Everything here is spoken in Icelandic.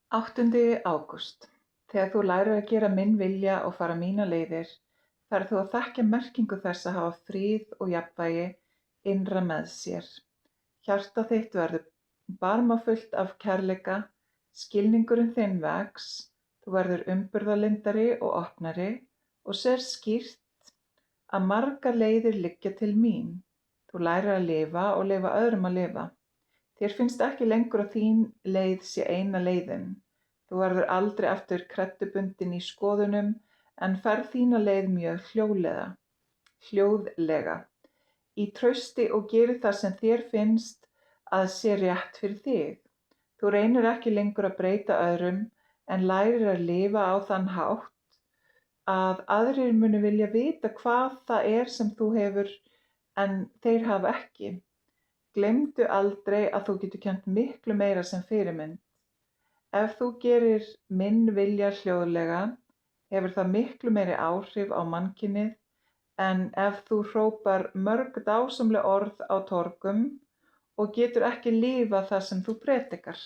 8. ágúst. Þegar þú lærir að gera minn vilja og fara mínar leiðir, ferð þú að þekkja merkingu þess að hafa frið og jafnvægi innra með sér. Hjarta þitt verður barmafullt af kærleika, skilningurinn þinn vex, þú verður umburðarlyndari og opnari og sér skýrt að margar leiðir liggja til mín. Þú lærir að lifa og leyfa öðrum að lifa. Þér finnst ekki lengur að þín leið sé eina leiðin. Þú verður aldrei aftur kreddubundin í skoðunum en ferð þína leið mjög hljóðlega, í trausti og gerir það sem þér finnst að sé rétt fyrir þig. Þú reynir ekki lengur að breyta öðrum en lærir að lifa á þann hátt að aðrir munu vilja vita hvað það er sem þú hefur en þeir hafa ekki. Gleymdu aldrei að þú getur kennt miklu meira sem fyrirmynd. Ef þú gerir minn vilja hljóðlega, hefur það miklu meiri áhrif á mannkynið en ef þú hrópar mörg dásamleg orð á torgum og getur ekki lifað það sem þú predikar.